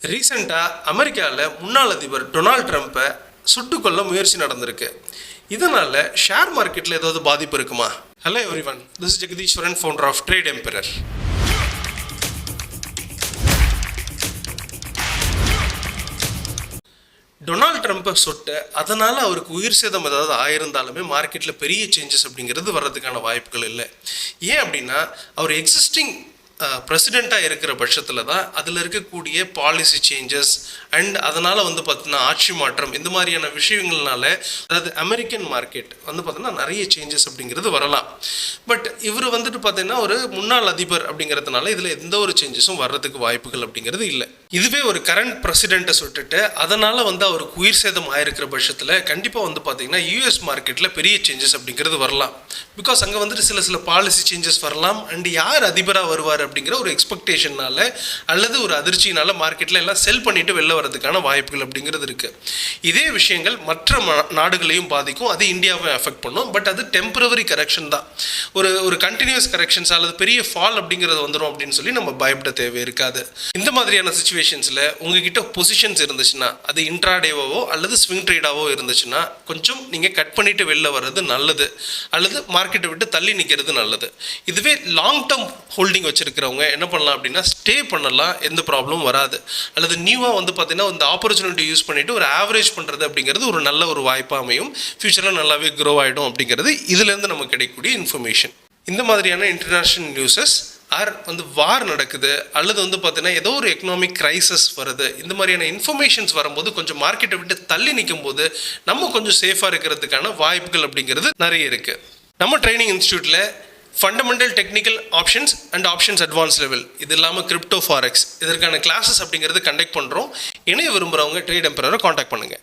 ரீசெண்டாக அமெரிக்காவில் முன்னாள் அதிபர் டொனால்ட் ட்ரம்ப்பை சுட்டுக்கொள்ள முயற்சி நடந்திருக்கு. இதனால் ஷேர் மார்க்கெட்டில் ஏதாவது பாதிப்பு இருக்குமா? Hello everyone, this is Jagadeeswaran, founder of trade emperor. Donald ட்ரம்ப்பை சுட்டு அதனால் அவருக்கு உயிர் சேதம் ஏதாவது ஆயிருந்தாலுமே மார்க்கெட்டில் பெரிய சேஞ்சஸ் அப்படிங்கிறது வர்றதுக்கான வாய்ப்புகள் இல்லை. ஏன் அப்படின்னா, அவர் எக்ஸிஸ்டிங் பிரசிடெண்ட்டாக இருக்கிற பட்சத்தில் தான் அதில் இருக்கக்கூடிய பாலிசி சேஞ்சஸ் அண்ட் அதனால் பார்த்தீங்கன்னா ஆட்சி மாற்றம் இந்த மாதிரியான விஷயங்கள்னால, அதாவது அமெரிக்கன் மார்க்கெட் பார்த்தீங்கன்னா நிறைய சேஞ்சஸ் அப்படிங்கிறது வரலாம். பட் இவர் பார்த்தீங்கன்னா ஒரு முன்னாள் அதிபர் அப்படிங்கிறதுனால இதில் எந்த ஒரு சேஞ்சஸும் வர்றதுக்கு வாய்ப்புகள் அப்படிங்கிறது இல்லை. இதுவே ஒரு கரண்ட் பிரசிடெண்ட்டை சுட்டுட்டு அதனால் அவருக்கு உயிர் சேதம் ஆயிருக்கிற பட்சத்தில் கண்டிப்பாக பார்த்தீங்கன்னா யூஎஸ் மார்க்கெட்டில் பெரிய சேஞ்சஸ் அப்படிங்கிறது வரலாம். பிகாஸ் அங்கே சில பாலிசி சேஞ்சஸ் வரலாம் அண்ட் யார் அதிபராக வருவார் அப்படிங்கிற ஒரு எக்ஸ்பெக்டேஷனால அல்லது ஒரு அதிர்ச்சியினால மார்க்கெட்டில் எல்லாம் செல் பண்ணிட்டு வெளில வரதுக்கான வாய்ப்புகள் அப்படிங்கிறது இருக்குது. இதே விஷயங்கள் மற்ற நாடுகளையும் பாதிக்கும், அது இந்தியாவை அஃபெக்ட் பண்ணும். பட் அது டெம்பரவரி கரெக்ஷன் தான். ஒரு கண்டினியூஸ் கரெக்ஷன்ஸ் அல்லது பெரிய ஃபால் அப்படிங்கிறது வந்துடும் அப்படின்னு சொல்லி நம்ம பயப்பட தேவை இருக்காது. இந்த மாதிரியான சுச்சுவேஷன்ஸில் உங்ககிட்ட பொசிஷன்ஸ் இருந்துச்சுன்னா, அது இன்ட்ராடேவோ அல்லது ஸ்விங் ட்ரேடாவோ இருந்துச்சுன்னா கொஞ்சம் நீங்கள் கட் பண்ணிட்டு வெளில வர்றது நல்லது, அல்லது மார்க்கெட்டை விட்டு தள்ளி நிற்கிறது நல்லது. இதுவே லாங் டேர்ம் ஹோல்டிங் வச்சிருக்கிறவங்க என்ன பண்ணலாம் அப்படின்னா, ஸ்டே பண்ணலாம், எந்த ப்ராப்ளமும் வராது. அல்லது நியூவாக பார்த்தீங்கன்னா இந்த ஆப்பர்ச்சுனிட்டி யூஸ் பண்ணிவிட்டு ஒரு ஆவரேஜ் பண்ணுறது அப்படிங்கிறது ஒரு நல்ல ஒரு வாய்ப்பாக அமையும். ஃபியூச்சரில் நல்லாவே க்ரோ ஆகிடும் அப்படிங்கிறது இதுலேருந்து நமக்கு கிடைக்கக்கூடிய இன்ஃபர்மேஷன். இந்த மாதிரியான இன்டர்நேஷ்னல் நியூஸஸ் ஆர் வார் நடக்குது அல்லது பார்த்தீங்கன்னா ஏதோ ஒரு எக்கனாமிக் கிரைசஸ் வருது, இந்த மாதிரியான இன்ஃபர்மேஷன்ஸ் வரும்போது கொஞ்சம் மார்க்கெட்டை விட்டு தள்ளி நிற்கும் போது நம்ம கொஞ்சம் சேஃபாக இருக்கிறதுக்கான வாய்ப்புகள் அப்படிங்கிறது நிறைய இருக்குது. நம்ம ட்ரைனிங் இன்ஸ்டியூட்டில் fundamental technical options and options advance level, இது இல்லாமல் கிரிப்டோ ஃபாரெக்ஸ், இதற்கான கிளாஸஸ் அப்படிங்கிறது கண்டக்ட் பண்ணுறோம். இணைய விரும்புகிறவங்க ட்ரேட் எம்பரரை காண்டாக்ட் பண்ணுங்கள்.